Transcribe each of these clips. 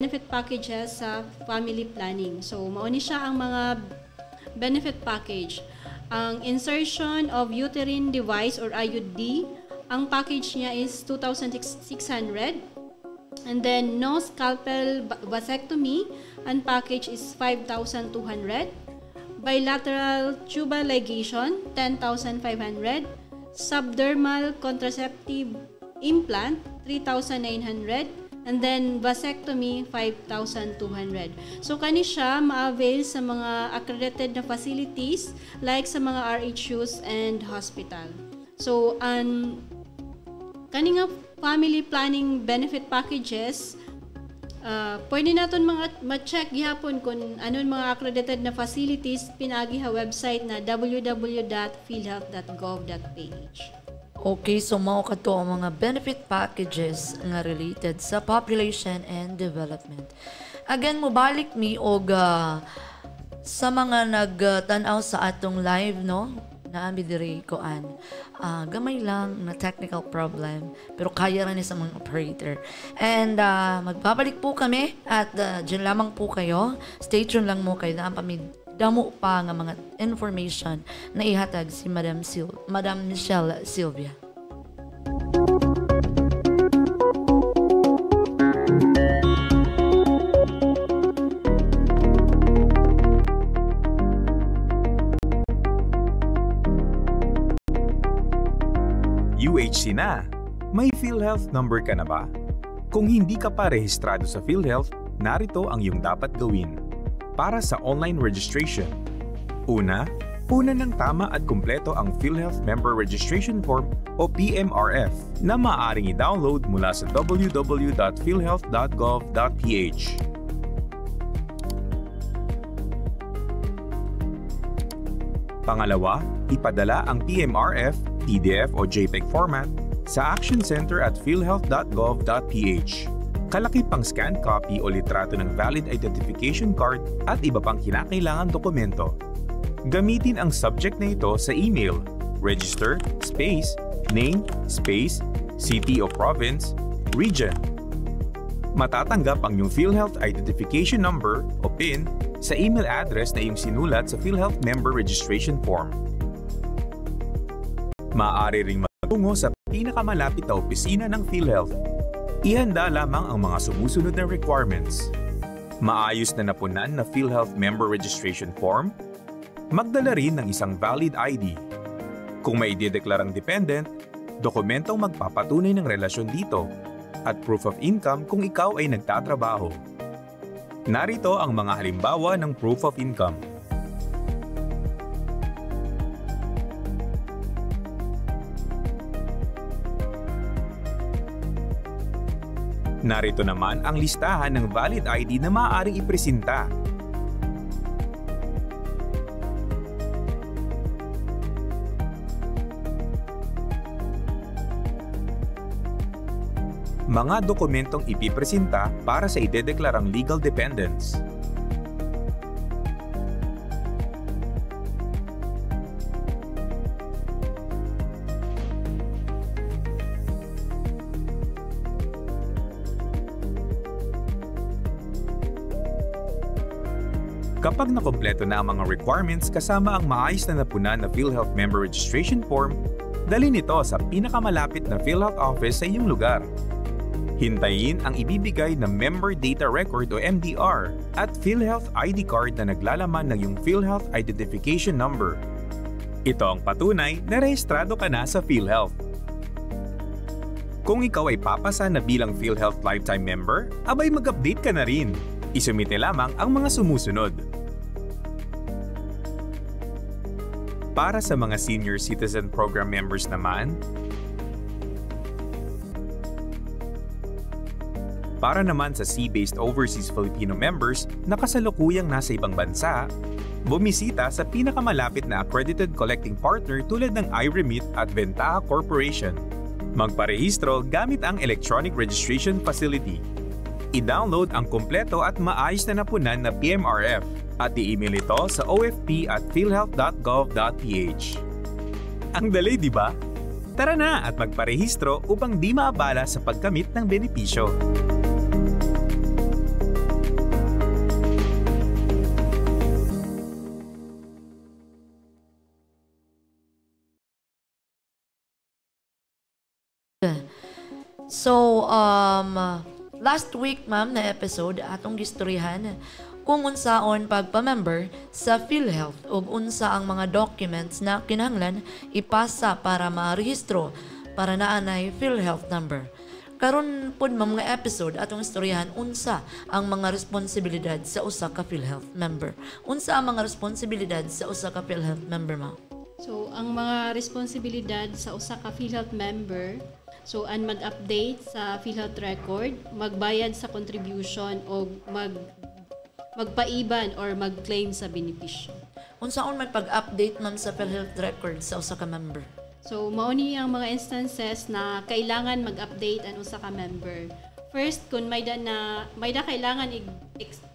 benefit packages sa family planning. So, mauni siya ang mga benefit package. Ang insertion of uterine device or IUD, ang package niya is 2,600. And then, no scalpel vasectomy, ang package is 5,200. Bilateral tubal ligation, 10,500. Subdermal contraceptive implant, 3,900. And then, vasectomy, 5,200. So, kani siya ma-avail sa mga accredited na facilities like sa mga RHUs and hospital. So, kani nga family planning benefit packages, pwede natin ma-check gihapon kung anon mga accredited na facilities pinagi ha website na www.philhealth.gov.ph. Okay, so mao kadto ang mga benefit packages nga related sa population and development. Again, mobalik mi og sa mga nagtan-aw sa atong live, no? Naami diri koan. Gamay lang na technical problem pero kaya ra ni sa mga operator. And magbabalik po kami at dyan lamang po kayo. Stay tuned lang mo kayo na damo pa nga mga information na ihatag si Madam Michelle Sylvia. UHC na! May PhilHealth number ka na ba? Kung hindi ka pa rehistrado sa PhilHealth, narito ang iyong dapat gawin. Para sa online registration. Una ng tama at kumpleto ang PhilHealth Member Registration Form o PMRF na maaaring i-download mula sa www.philhealth.gov.ph. Pangalawa, ipadala ang PMRF, PDF o JPEG format sa Action Center at philhealth.gov.ph. Kalaki pang scan copy o litrato ng valid identification card at iba pang kinakailangan dokumento. Gamitin ang subject na ito sa email, register, space, name, space, city o province, region. Matatanggap ang iyong PhilHealth Identification Number o PIN sa email address na iyong sinulat sa PhilHealth Member Registration Form. Maaari ring magtungo sa pinakamalapit na opisina ng PhilHealth. Ihanda lamang ang mga sumusunod na requirements. Maayos na napunan na PhilHealth Member Registration Form. Magdala rin ng isang valid ID. Kung may idedeklarang dependent, dokumentong magpapatunay ng relasyon dito at proof of income kung ikaw ay nagtatrabaho. Narito ang mga halimbawa ng proof of income. Narito naman ang listahan ng valid ID na maaaring ipresenta. Mga dokumentong ipipresenta para sa idedeklarang legal dependents. Kapag nakompleto na ang mga requirements kasama ang maayos na napunan na PhilHealth Member Registration Form, dalhin ito sa pinakamalapit na PhilHealth office sa iyong lugar. Hintayin ang ibibigay na Member Data Record o MDR at PhilHealth ID card na naglalaman ng iyong PhilHealth Identification Number. Ito ang patunay na rehistrado ka na sa PhilHealth. Kung ikaw ay papasa na bilang PhilHealth Lifetime Member, abay mag-update ka na rin. Isumite lamang ang mga sumusunod. Para sa mga Senior Citizen Program members naman, para naman sa Sea-based Overseas Filipino members na kasalukuyang nasa ibang bansa, bumisita sa pinakamalapit na accredited collecting partner tulad ng iRemit at Ventaja Corporation. Magparehistro gamit ang Electronic Registration Facility. I-download ang kumpleto at maayos na napunan na PMRF at i-email ito sa ofp@philhealth.gov.ph. Ang dali, di ba? Tara na at magparehistro upang di maabala sa pagkamit ng benepisyo. So, last week, ma'am, na episode, atong gistoryahan kung unsaon pagpa-member sa PhilHealth ug unsa ang mga documents na kinahanglan ipasa para marehistro para naanay PhilHealth number. Karon pod ma'am nga episode atong istoryahan unsa ang mga responsibilidad sa usa ka PhilHealth member. Unsa ang mga responsibilidad sa usa ka PhilHealth member, ma'am? So, ang mga responsibilidad sa usa ka PhilHealth member, so ang mag-update sa PhilHealth record, magbayad sa contribution o magpaiban or mag-claim sa benepisyo. Unsaon may pag-update ma'am sa PhilHealth record sa usa ka member? So, mao ni ang mga instances na kailangan mag-update ang usa ka member. First, kung may da kailangan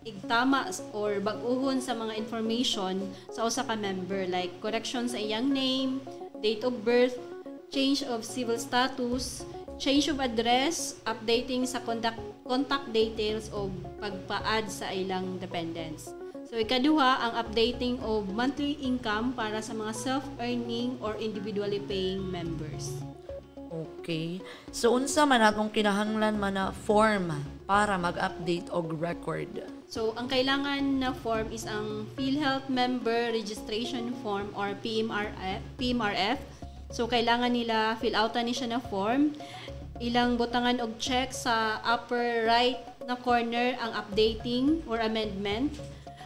igtama or bag-uhon sa mga information sa usa ka member like correction sa iyang name, date of birth, change of civil status, change of address, updating sa contact details o pagpa-add sa ilang dependents. So, ikaduha, ang updating of monthly income para sa mga self-earning or individually paying members. Okay. So, unsa man atong kinahanglan man na form para mag-update og record? So, ang kailangan na form is ang PhilHealth Member Registration Form or PMRF. So, kailangan nila fill outan ni siya na form. Ilang butangan og check sa upper right na corner ang updating or amendment.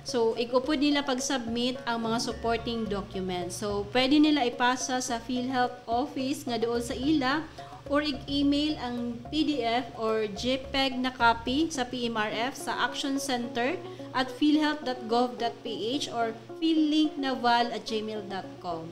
So, igupod nila pag-submit ang mga supporting documents. So, pwede nila ipasa sa PhilHealth office nga doon sa ila or i-email ang PDF or JPEG na copy sa PMRF sa Action Center at philhealth.gov.ph or phillinknaval@gmail.com.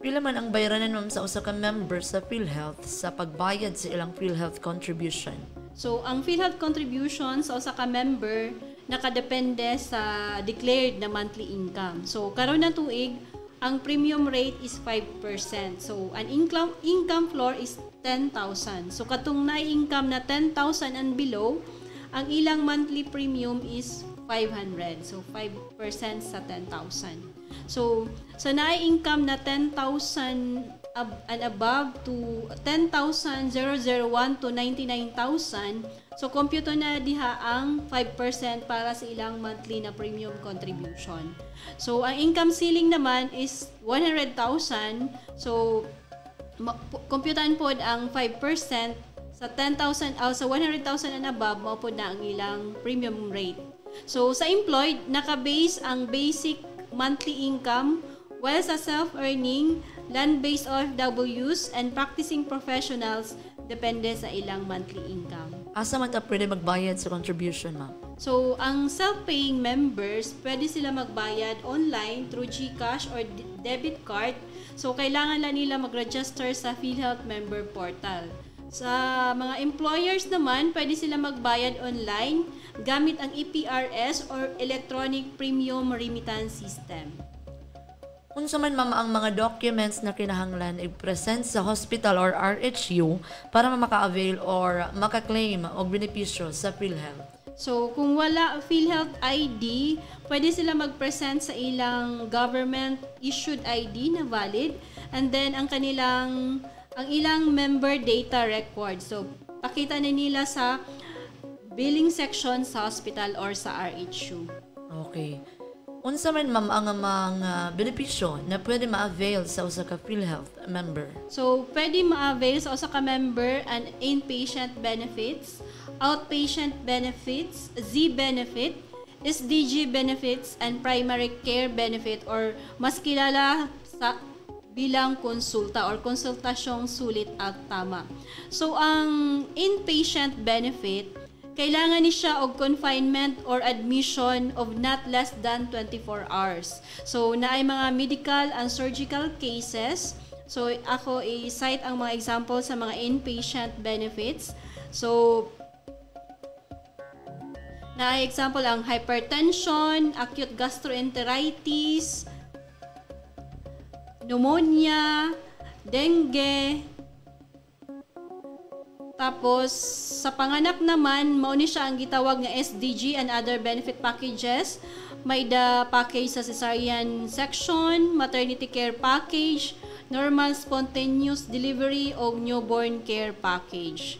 Pila man ang bayranan ma'am sa usa ka member sa PhilHealth sa pagbayad sa ilang PhilHealth contribution? So, ang PhilHealth contribution sa usa ka member nakadepende sa declared na monthly income. So, karon na tuig, ang premium rate is 5%. So, an income floor is 10,000. So, katong na-income na 10,000 and below, ang ilang monthly premium is 500. So, 5% sa 10,000. So, sa na-income na 10,000 and above to 10,001 to 99,000, so compute na diha ang 5% para sa ilang monthly na premium contribution. So, ang income ceiling naman is 100,000. So, computean pod ang 5% sa 10,000 sa 100,000 and above, mao pod na ang ilang premium rate. So, sa employed, naka-base ang basic monthly income, while sa self-earning, land-based OFWs and practicing professionals, depende sa ilang monthly income. Asa man ta pwede magbayad sa contribution, ma'am? So, ang self-paying members, pwede sila magbayad online through GCash or debit card. So, kailangan lang nila mag-register sa PhilHealth member portal. Sa mga employers naman, pwede sila magbayad online gamit ang EPRS or Electronic Premium Remittance System. Unsa man ma'am ang mga documents na kinahanglan i-present sa hospital or RHU para maka-avail or maka-claim og benepisyo sa PhilHealth? So, kung wala PhilHealth ID, pwede sila mag-present sa ilang government-issued ID na valid, and then ang ilang member data record. So, pakita na nila sa billing section sa hospital or sa RHU. Okay. Unsa man ma'am ang mga benepisyo na pwede ma-avail sa usa ka PhilHealth member? So, pwede ma-avail sa usa ka member ang inpatient benefits, outpatient benefits, Z-benefit, SDG benefits, and primary care benefit or mas kilala sa bilang konsulta or konsultasyong sulit at tama. So, ang inpatient benefit, kailangan ni siya og confinement or admission of not less than 24 hours. So, naay mga medical and surgical cases. So, ako i-cite ang mga example sa mga inpatient benefits. So, naay example ang hypertension, acute gastroenteritis, pneumonia, dengue. Tapos, sa panganak naman, mao ni siya ang gitawag nga SDG and other benefit packages. May the package sa cesarean section, maternity care package, normal spontaneous delivery o newborn care package.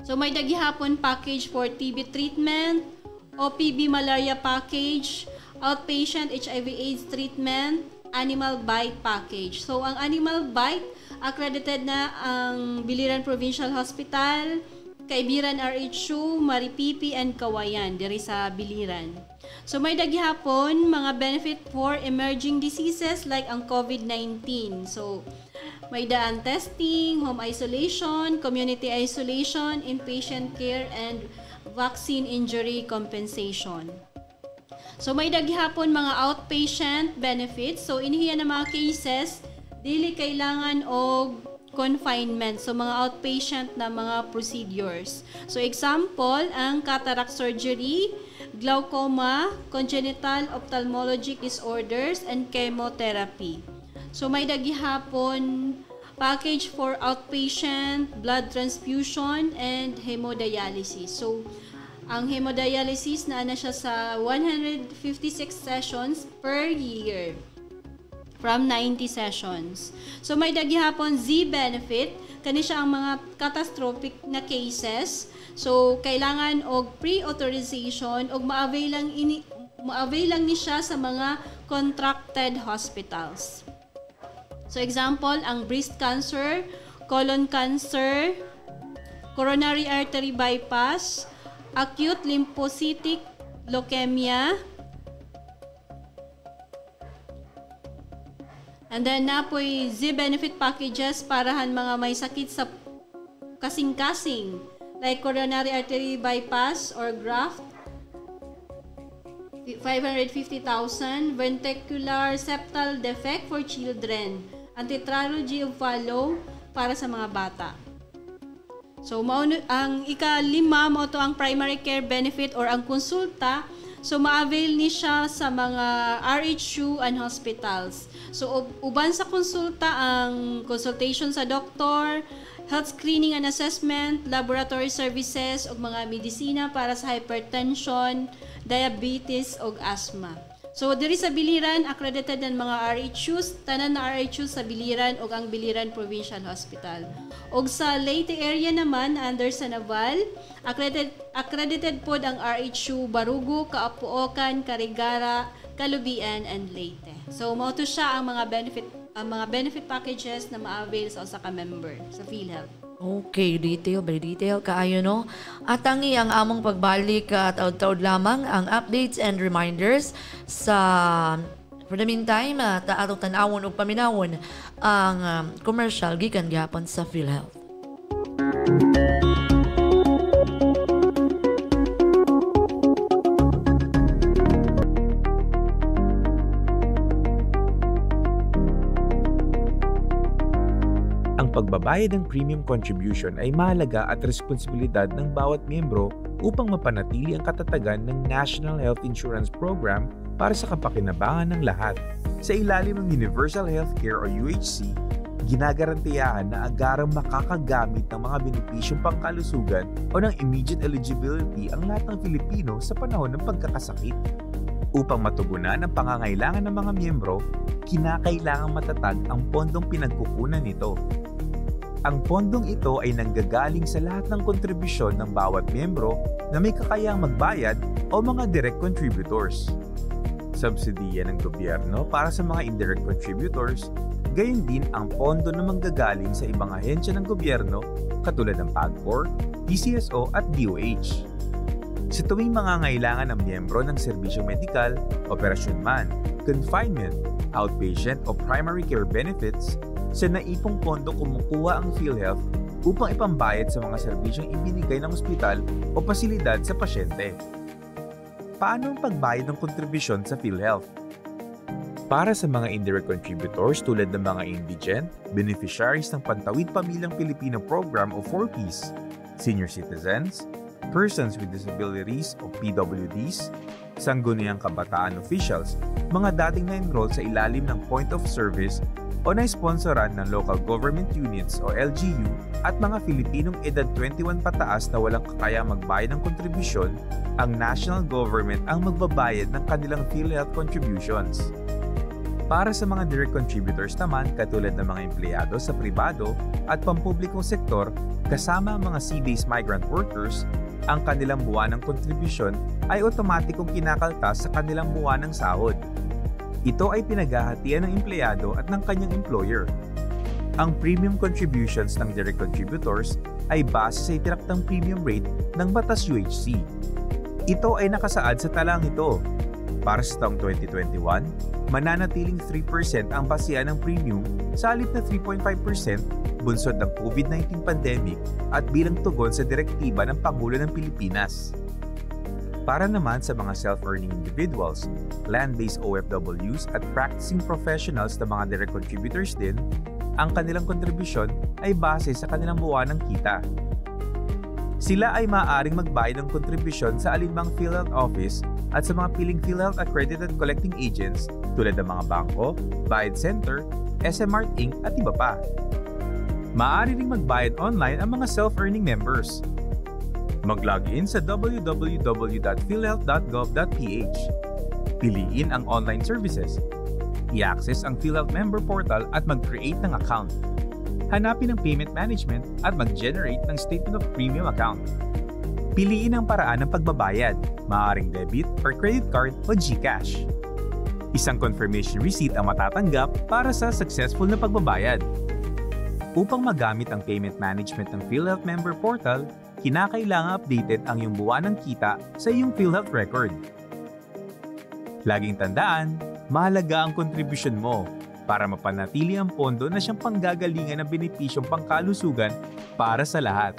So may daghihapon package for TB treatment, OPB malaria package, outpatient HIV/AIDS treatment, animal bite package. So ang animal bite accredited na ang Biliran Provincial Hospital, Kaibiran RHU, Maripipi and Kawayan diri sa Biliran. So may daghihapon mga benefit for emerging diseases like ang COVID-19. So may daan testing, home isolation, community isolation, inpatient care, and vaccine injury compensation. So may daghihapon mga outpatient benefits. So inihiya na mga cases, dili kailangan og confinement. So mga outpatient na mga procedures. So example, ang cataract surgery, glaucoma, congenital ophthalmologic disorders, and chemotherapy. So may daghihapon package for outpatient, blood transfusion, and hemodialysis. So ang hemodialysis na siya sa 156 sessions per year from 90 sessions. So may daghihapon Z benefit, kani siya ang mga catastrophic na cases. So kailangan og pre-authorization og ma-avail lang ni siya sa mga contracted hospitals. So example, ang breast cancer, colon cancer, coronary artery bypass, acute lymphocytic leukemia, and then napoy Z benefit packages parahan mga may sakit sa kasing-kasing like coronary artery bypass or graft, 550,000, ventricular septal defect for children, anti-tetralogy of Fallot para sa mga bata. So ang ika-5 mo to ang primary care benefit or ang konsulta. So ma-avail ni siya sa mga RHU and hospitals. So uban sa konsulta ang consultation sa doktor, health screening and assessment, laboratory services ug mga medisina para sa hypertension, diabetes ug asthma. So diri sa Biliran accredited ang mga RHUs, tanan na RHUs sa Biliran ug ang Biliran Provincial Hospital. Ug sa Leyte area naman under sa Naval, accredited pod ang RHU Barugo, Kaapuokan, Carigara, Kalubian and Leyte. So mao to siya ang mga benefit packages na ma-avail sa usa ka member sa PhilHealth. Okay, very detail kaayo no. At tangi ang among pagbalik taud-taud lamang ang updates and reminders sa for the meantime atong tan-awon ug paminawon ang commercial gikan gyapon sa PhilHealth. Ang pagbabayad ng premium contribution ay mahalaga at responsibilidad ng bawat miyembro upang mapanatili ang katatagan ng National Health Insurance Program para sa kapakinabangan ng lahat. Sa ilalim ng Universal Healthcare o UHC, ginagarantiyahan na agarang makakagamit ng mga benepisyong pangkalusugan o ng immediate eligibility ang lahat ng Filipino sa panahon ng pagkakasakit. Upang matugunan ang pangangailangan ng mga miyembro, kinakailangang matatag ang pondong pinagkukunan nito. Ang pondong ito ay nanggagaling sa lahat ng kontribusyon ng bawat miyembro na may kakayahang magbayad o mga direct contributors. Subsidiya ng gobyerno para sa mga indirect contributors, gayon din ang pondo na manggagaling sa ibang ahensya ng gobyerno katulad ng PAGCOR, PCSO at DOH. Sa tuwing mangangailangan ng miyembro ng serbisyong medikal, operasyon man, confinement, outpatient o primary care benefits, sa naipong pondo kumukuha ang PhilHealth upang ipambayad sa mga serbisyong ibinigay ng ospital o pasilidad sa pasyente. Paano ang pagbayad ng kontribusyon sa PhilHealth? Para sa mga indirect contributors tulad ng mga indigent, beneficiaries ng Pantawid Pamilyang Pilipino Program o 4Ps, senior citizens, persons with disabilities o PWDs, sangguniang kabataan officials, mga dating na-enroll sa ilalim ng point of service o na-sponsoran ng local government units o LGU at mga Filipinong edad 21 pataas na walang kakaya magbayad ng kontribusyon, ang national government ang magbabayad ng kanilang PhilHealth contributions. Para sa mga direct contributors naman katulad ng mga empleyado sa pribado at pampublikong sektor kasama ang mga sea-based migrant workers, ang kanilang buwanang kontribusyon ay otomatikong kinakaltas sa kanilang buwanang sahod. Ito ay pinaghahatian ng empleyado at ng kanyang employer. Ang premium contributions ng direct contributors ay base sa itinaktang premium rate ng Batas UHC. Ito ay nakasaad sa talang ito. Para sa taong 2021, mananatiling 3% ang basihan ng premium sa halip na 3.5% bunsod ng COVID-19 pandemic at bilang tugon sa direktiba ng Pangulo ng Pilipinas. Para naman sa mga self-earning individuals, land-based OFWs at practicing professionals na mga direct contributors din, ang kanilang kontribusyon ay base sa kanilang buwanang kita. Sila ay maaaring magbayad ng kontribusyon sa alinmang PhilHealth office at sa mga piling PhilHealth accredited collecting agents tulad ng mga bangko, bayad center, SMRT Inc. at iba pa. Maaari ring magbayad online ang mga self-earning members. Mag-login sa www.philhealth.gov.ph. Piliin ang online services. I-access ang PhilHealth member portal at mag-create ng account. Hanapin ang payment management at mag-generate ng statement of premium account. Piliin ang paraan ng pagbabayad, maaaring debit or credit card o GCash. Isang confirmation receipt ang matatanggap para sa successful na pagbabayad. Upang magamit ang payment management ng PhilHealth member portal, kinakailangan updated ang iyong buwanang kita sa iyong PhilHealth record. Laging tandaan, mahalaga ang kontribusyon mo para mapanatili ang pondo na siyang panggagalingan ng benepisyong pangkalusugan para sa lahat.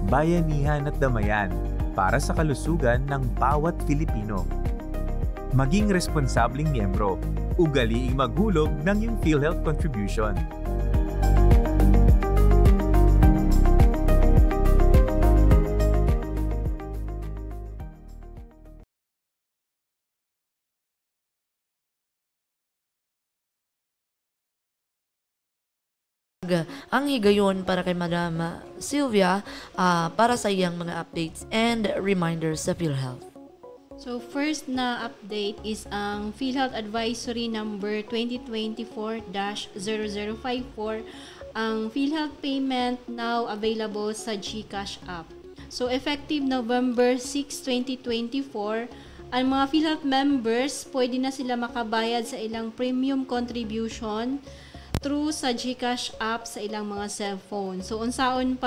Bayanihan at damayan para sa kalusugan ng bawat Pilipino. Maging responsabling miyembro, ugaliing maghulog ng iyong PhilHealth contribution. Ang higayon para kay Madam Sylvia para sa iyang mga updates and reminders sa PhilHealth. So first na update is ang PhilHealth Advisory number 2024-0054. Ang PhilHealth payment now available sa GCash app. So effective November 6, 2024, ang mga PhilHealth members pwede na sila makabayad sa ilang premium contribution through sa GCash app sa ilang mga cellphone. So unsaon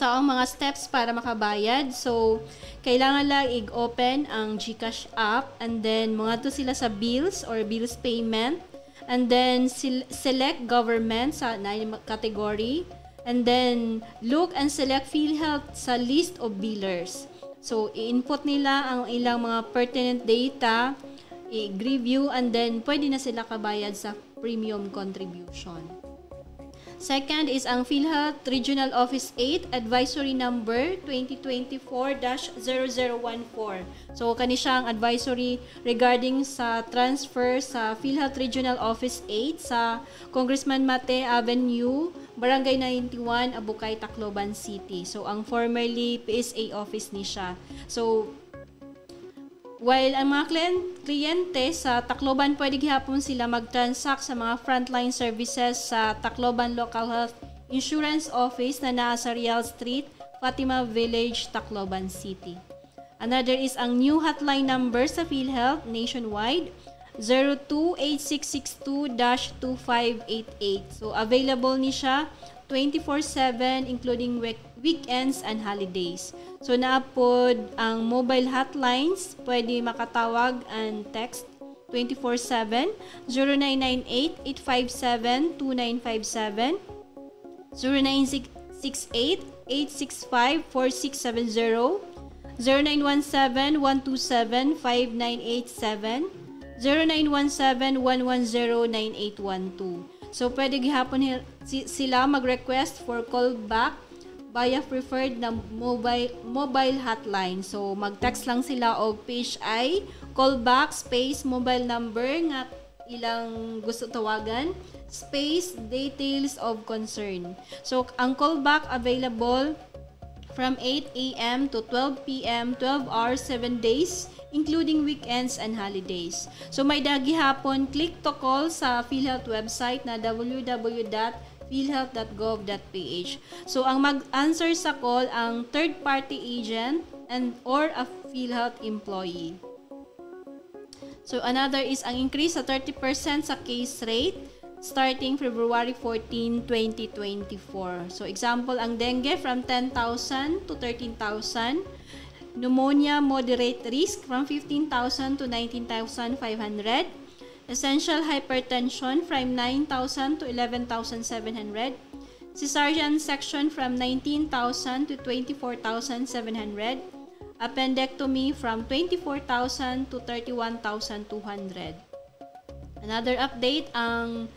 mga steps para makabayad? So kailangan lang i-open ang GCash app and then mga to sila sa bills or bills payment and then select government sa category and then look and select PhilHealth sa list of billers. So i-input nila ang ilang mga pertinent data, i-review and then pwede na sila kabayad sa premium contribution. Second is ang PhilHealth Regional Office 8 Advisory Number 2024-0014. So kani siya ang advisory regarding sa transfer sa PhilHealth Regional Office 8 sa Congressman Mate Avenue, Barangay 91, Abukay, Tacloban City. So ang formerly PSA office ni siya. So while ang mga kliyente sa Tacloban pwede gihapon sila mag-transact sa mga frontline services sa Tacloban Local Health Insurance Office na naa sa Real Street, Fatima Village, Tacloban City. Another is ang new hotline number sa PhilHealth nationwide, 028662-2588. So available ni siya 24/7 including weekends and holidays. So naapod ang mobile hotlines, pwede makatawag and text 24/7 0998-857-2957 0968-865-4670 0917-127-5987 0917-110-9812. So pwede gihapon sila mag-request for callback via preferred na mobile hotline. So mag-text lang sila og PHI callback space mobile number nga ilang gusto tawagan space details of concern. So ang callback available from 8 a.m. to 12 p.m., 12 hours, 7 days, including weekends and holidays. So may gihapon, click to call sa PhilHealth website na www.philhealth.gov.ph. So ang mag-answer sa call ang third-party agent and or a PhilHealth employee. So another is ang increase sa 30% sa case rate starting February 14, 2024. So example, ang dengue from 10,000 to 13,000, pneumonia moderate risk from 15,000 to 19,500, essential hypertension from 9,000 to 11,700, cesarean section from 19,000 to 24,700, appendectomy from 24,000 to 31,200. Another update, ang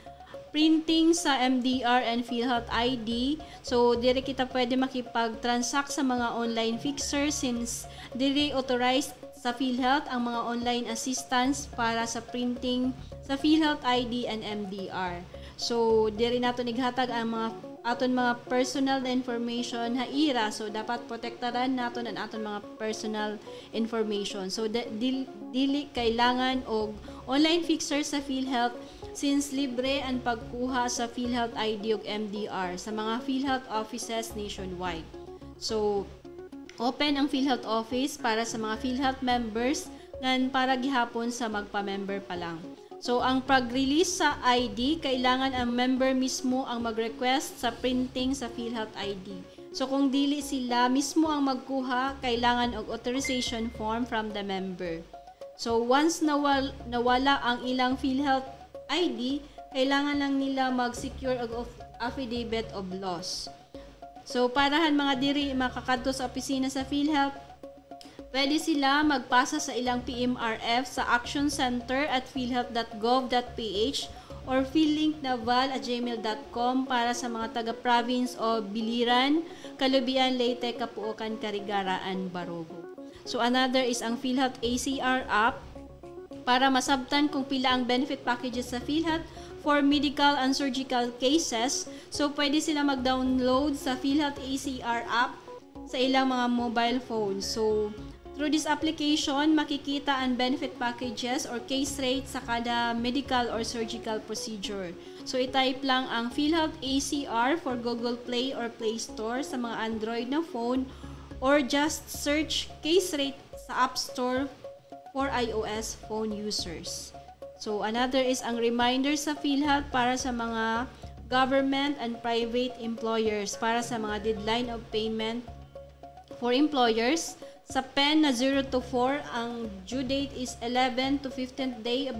printing sa MDR and PhilHealth ID. So, dire kita pwede makipag-transact sa mga online fixers since dire authorized sa PhilHealth ang mga online assistance para sa printing sa PhilHealth ID and MDR. So, dire nato nighatag ang aton mga personal na information ha ira. So, dapat protektaran naton ang aton mga personal information. So, dili kailangan og online fixer sa PhilHealth since libre ang pagkuha sa PhilHealth ID ug MDR sa mga PhilHealth offices nationwide. So, open ang PhilHealth office para sa mga PhilHealth members ngan para gihapon sa magpa-member pa lang. So, ang pag-release sa ID, kailangan ang member mismo ang mag-request sa printing sa PhilHealth ID. So, kung dili sila mismo ang magkuha, kailangan og authorization form from the member. So, once nawala ang ilang PhilHealth ID, kailangan lang nila mag-secure og affidavit of loss. So, parahan mga diri makakadto sa opisina sa PhilHealth, pwede sila magpasa sa ilang PMRF sa Action Center at philhealth.gov.ph or phillinknaval@gmail.com para sa mga taga-province o Biliran, Kalubian, Leyte, Capuocan, Carigaraan, Barogo. So, another is ang PhilHealth ACR app para masabtan kung pila ang benefit packages sa PhilHealth for medical and surgical cases. So, pwede sila mag-download sa PhilHealth ACR app sa ilang mga mobile phones. So, through this application, makikita ang benefit packages or case rates sa kada medical or surgical procedure. So, i-type lang ang PhilHealth ACR for Google Play or Play Store sa mga Android na phone or just search case rate sa App Store for iOS phone users. So, another is ang reminder sa PhilHealth para sa mga government and private employers para sa mga deadline of payment for employers. Sa PEN na 0 to 4, ang due date is 11 to 15th day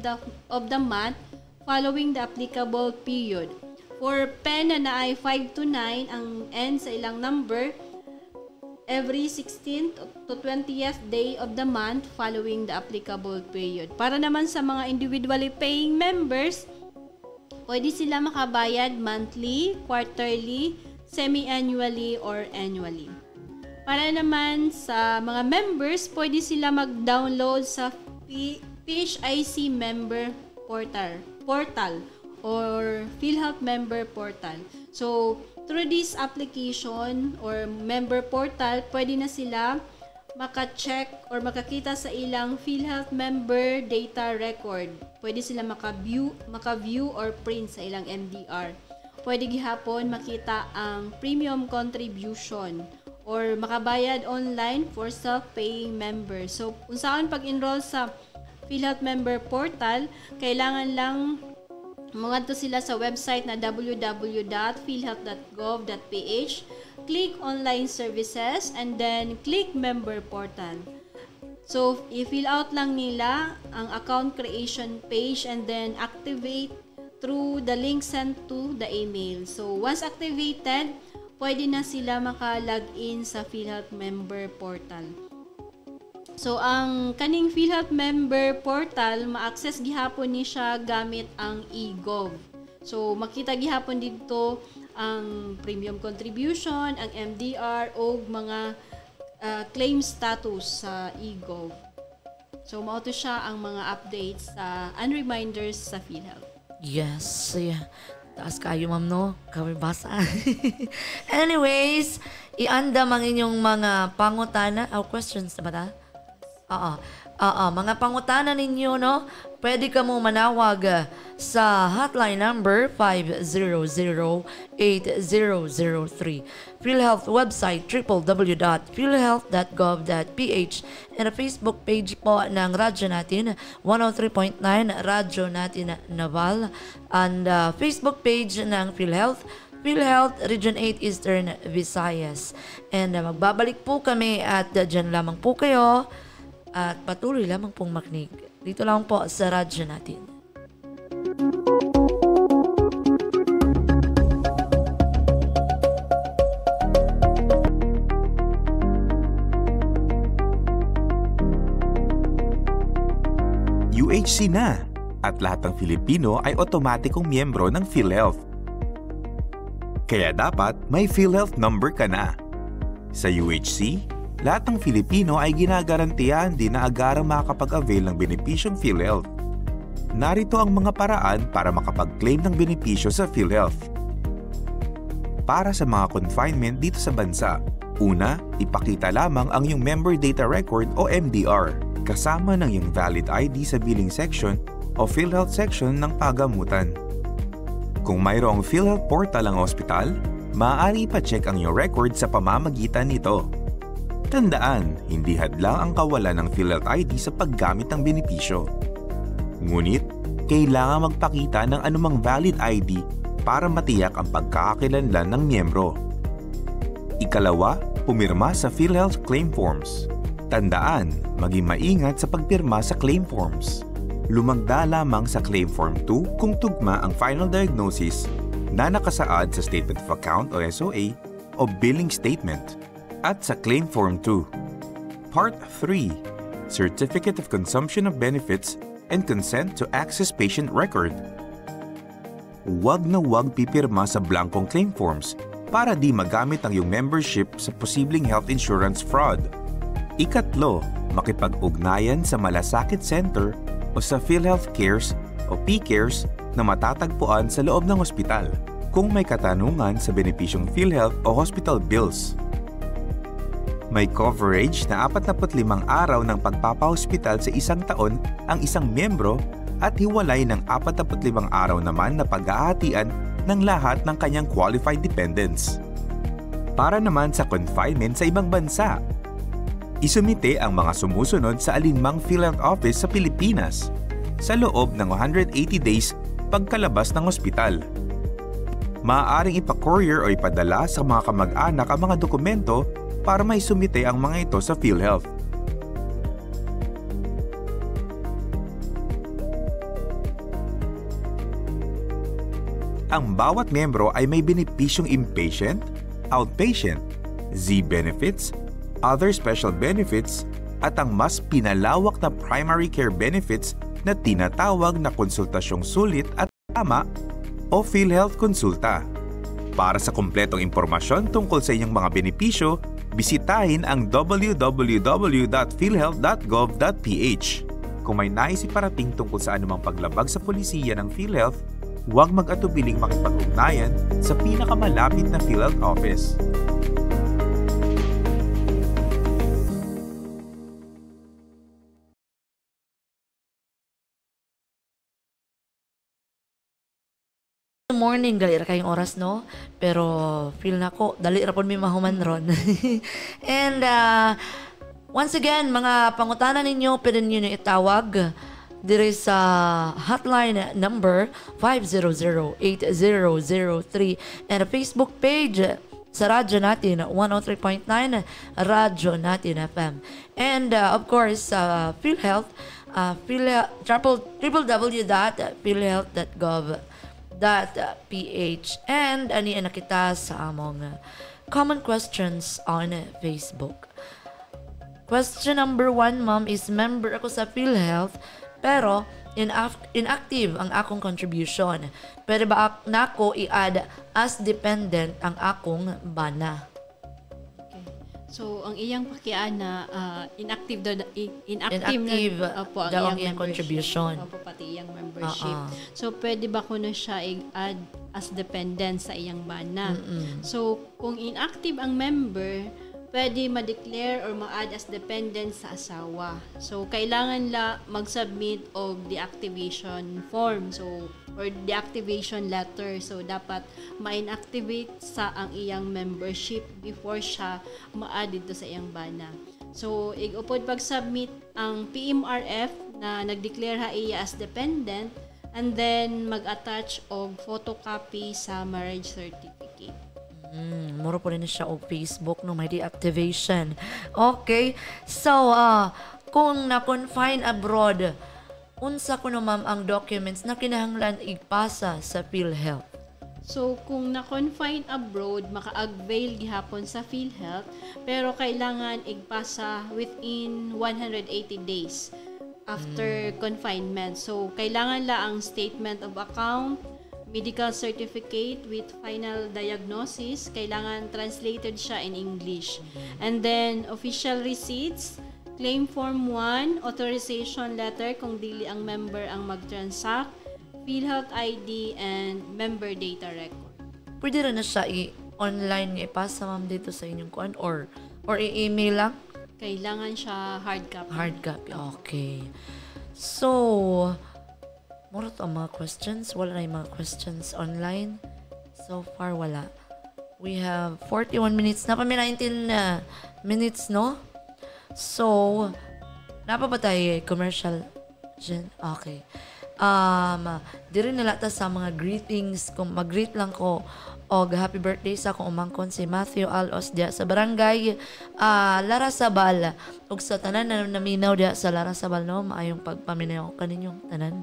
of the month following the applicable period. For PEN na naay 5 to 9, ang end sa ilang number every 16th to 20th day of the month following the applicable period. Para naman sa mga individually paying members, pwede sila makabayad monthly, quarterly, semi-annually, or annually. Para naman sa mga members, pwede sila mag-download sa PHIC member portal or PhilHealth member portal. So, through this application or member portal, pwede na sila maka-check or makakita sa ilang PhilHealth member data record. Pwede sila maka-view or print sa ilang MDR. Pwede gihapon makita ang premium contribution or makabayad online for self-paying members. So, unsaon pag-enroll sa PhilHealth member portal, kailangan lang mangadto sila sa website na www.philhealth.gov.ph, click online services, and then click member portal. So, i-fill out lang nila ang account creation page and then activate through the link sent to the email. So, once activated, pwede na sila maka-login sa PhilHealth member portal. So, ang kaning PhilHealth member portal, ma-access gihapon ni siya gamit ang eGov. So, makita gihapon dito ang premium contribution, ang MDR, o mga claim status sa eGov. So, mauto siya ang mga updates and reminders sa PhilHealth. Yes, yeah. Taas kayo, ma'am, no? Kami basa. Anyways, iandam ang inyong mga pangutana o questions na ba ta? Oo. Mga pangutana ninyo, no? Pwede ka mo manawag sa hotline number 500-8003. PhilHealth website www.philhealth.gov.ph and a Facebook page po ng Radyo Natin 103.9 Radyo Natin Naval and Facebook page ng PhilHealth Region 8 Eastern Visayas. And magbabalik po kami at dyan lamang po kayo at patuloy lamang pong makinig. Dito lang po sa radyo natin. UHC na at lahat ng Filipino ay otomatikong miyembro ng PhilHealth. Kaya dapat may PhilHealth number ka na. Sa UHC, lahat ng Filipino ay ginagarantiyahan din na agarang makakapag-avail ng benepisyong PhilHealth. Narito ang mga paraan para makapag-claim ng benepisyo sa PhilHealth. Para sa mga confinement dito sa bansa, una, ipakita lamang ang iyong Member Data Record o MDR, kasama ng iyong valid ID sa billing section o PhilHealth section ng pagamutan. Kung mayroong PhilHealth portal ang ospital, maaari ipacheck ang iyong record sa pamamagitan nito. Tandaan, hindi hadlang ang kawalan ng PhilHealth ID sa paggamit ng benepisyo. Ngunit, kailangan magpakita ng anumang valid ID para matiyak ang pagkakakilanlan ng miyembro. Ikalawa, pumirma sa PhilHealth Claim Forms. Tandaan, maging maingat sa pagpirma sa claim forms. Lumagda lamang sa Claim Form 2 kung tugma ang final diagnosis na nakasaad sa Statement of Account o SOA o Billing Statement. At sa Claim Form 2. Part 3. Certificate of Consumption of Benefits and Consent to Access Patient Record. Huwag na huwag pipirma sa blankong claim forms para di magamit ang iyong membership sa posibleng health insurance fraud. Ikatlo, makipag-ugnayan sa Malasakit Center o sa PhilHealth Cares o PCares na matatagpuan sa loob ng ospital kung may katanungan sa benepisyong PhilHealth o hospital bills. May coverage na 45 araw ng pagpapahospital sa isang taon ang isang miyembro at hiwalay ng 45 araw naman na pag-aatian ng lahat ng kanyang qualified dependents. Para naman sa confinement sa ibang bansa, isumite ang mga sumusunod sa alinmang PhilHealth office sa Pilipinas sa loob ng 180 days pagkalabas ng ospital. Maaaring ipa-courier o ipadala sa mga kamag-anak ang mga dokumento para may sumite ang mga ito sa PhilHealth. Ang bawat miyembro ay may benepisyong inpatient, outpatient, Z-benefits, other special benefits, at ang mas pinalawak na primary care benefits na tinatawag na konsultasyong sulit at tama o PhilHealth Konsulta. Para sa kumpletong impormasyon tungkol sa inyong mga benepisyo, bisitahin ang www.philhealth.gov.ph. Kung may nais iparating tungkol sa anumang paglabag sa pulisiya ng PhilHealth, huwag mag-atubiling makipag-ugnayan sa pinakamalapit na PhilHealth office. Morning, gali ra kayong oras, no? Pero feel na ko, dali ra pud mi mahuman ron. And once again, mga pangutana ninyo, pwede niyo itawag dire sa hotline number 500-8003 and a Facebook page sa Radyo Natin 103.9 Radyo Natin FM. And of course, PhilHealth, www.philhealth.gov.ph. And ani na kita sa among common questions on Facebook. Question number 1, ma'am, is member ako sa PhilHealth pero inactive ang akong contribution. Pwede ba nako i-add as dependent ang akong bana? Okay. So, ang iyang pakiana, inactive Inactive opo, daw ang iyang iyang contribution. Opo, pati iyang membership. So, pwede ba ko na siya i-add as dependent sa iyang bana. So, kung inactive ang member, pwede ma-declare or ma-add as dependent sa asawa. So, kailangan la mag-submit og deactivation form. So, or deactivation letter. So, dapat ma-inactivate sa ang iyang membership before siya ma-add dito sa iyang bana. So, igupod pag-submit ang PMRF na nag-declare ha iya as dependent, and then mag-attach og photocopy sa marriage certificate. Muro po rin siya og Facebook no may deactivation. Okay. So, kung na-confine abroad, unsa kuno ma'am ang documents na kinahanglan igpasa sa PhilHealth? So, kung na-confine abroad, maka-avail gihapon sa PhilHealth, pero kailangan igpasa within 180 days after confinement. So, kailangan la ang statement of account, medical certificate with final diagnosis, kailangan translated siya in English. And then, official receipts, claim form 1, authorization letter kung dili ang member ang mag-transact, PhilHealth ID, and member data record. Pwede rin na siya i-online ipasa ma'am dito sa inyong kuan or i-email lang? Kailangan siya hard copy. Hard copy, okay. So, mura to ang mga questions. Wala na yung mga questions online. So far, wala. We have 41 minutes. Napami 19 minutes, no? So, napa ba tayo commercial? Okay. Diri nila ta sa mga greetings. Kung mag-greet lang ko og happy birthday sa akong umangkon si Matthew Alos dia sa barangay Larasabal ug sa tanan na naminaw dia sa Larasabal no maayong pagpaminaw kaninyong tanan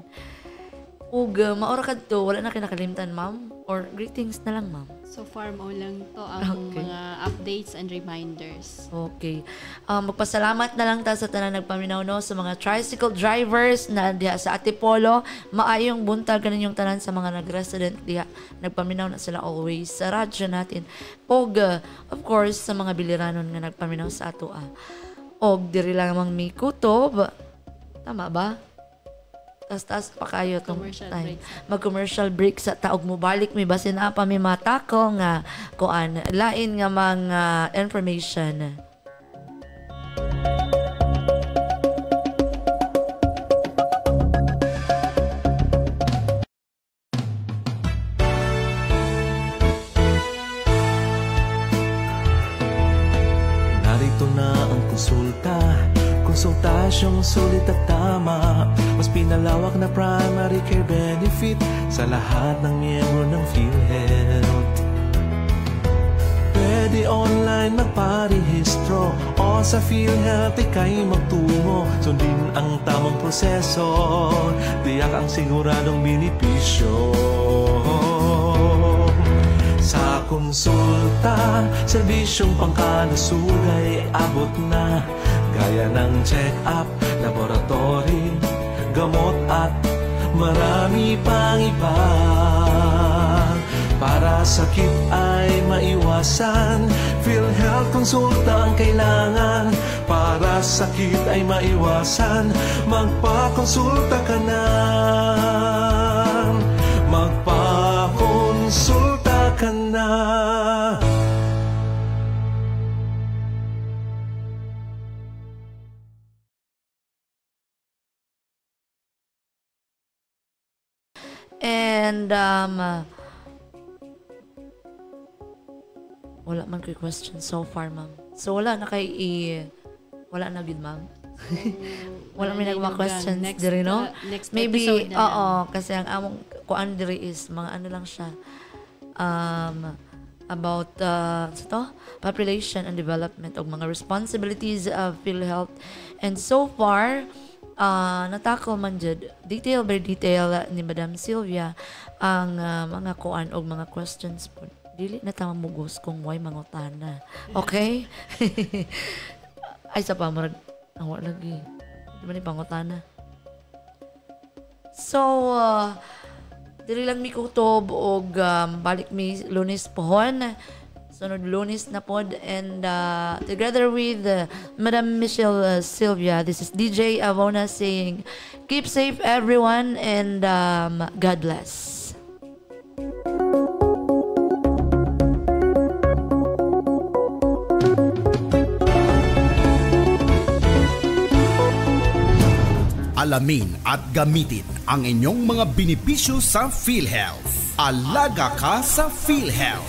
ug maora kadto wala na kinakalimtan ma'am or greetings na lang ma'am. So far mo lang to ang mga updates and reminders. Okay. Magpasalamat na lang ta sa tanan nagpaminaw no sa mga tricycle drivers na diha sa Antipolo. Maayong buntag kaninyong tanan sa mga nag-resident diha. Nagpaminaw na sila always sa radyo natin. Og of course sa mga biliranon nga nagpaminaw sa ato. Og diri lang mi kutob. Tama ba? Tas pa kayo tong time. Mag-commercial break sa taog mo balik mi basin pa mi matako nga kuan lain nga mga information. Narito na ang konsultasyong sulit at tama. Mas pinalawak na primary care benefit sa lahat ng miyembro ng PhilHealth. Pwede online magparehistro o sa PhilHealth ika'y magtungo. Sundin ang tamang proseso, tiyak ang siguradong benepisyo. Sa konsulta, serbisyong pangkalusugay abot na. Gaya ng check-up, laboratory, gamot at marami pang iba. Para sakit ay maiwasan, PhilHealth konsulta ang kailangan. Para sakit ay maiwasan, magpakonsulta ka na. Magpakonsulta ka na. And wala man kay question so far, ma'am. So wala na wala na gid, ma'am. Wala may nagma questions diri no. Maybe kasi ang among kuan diri is mga ano lang siya about population and development og mga responsibilities of PhilHealth. And so far natako man jud detail by detail ni Madam Sylvia ang mga kuan og mga questions po. Dili na ta mamugos kung why mangutana. Okay? Ay sa pamurag ang wala lagi. Di ba ni pangutana? So dili lang mi kutob og balik mi Lunes pohon. Sunod Lunes na pod, and together with Madam Michelle Sylvia, this is DJ Avona saying keep safe everyone, and God bless. Alamin at gamitin ang inyong mga benepisyo sa PhilHealth. Alaga ka sa PhilHealth.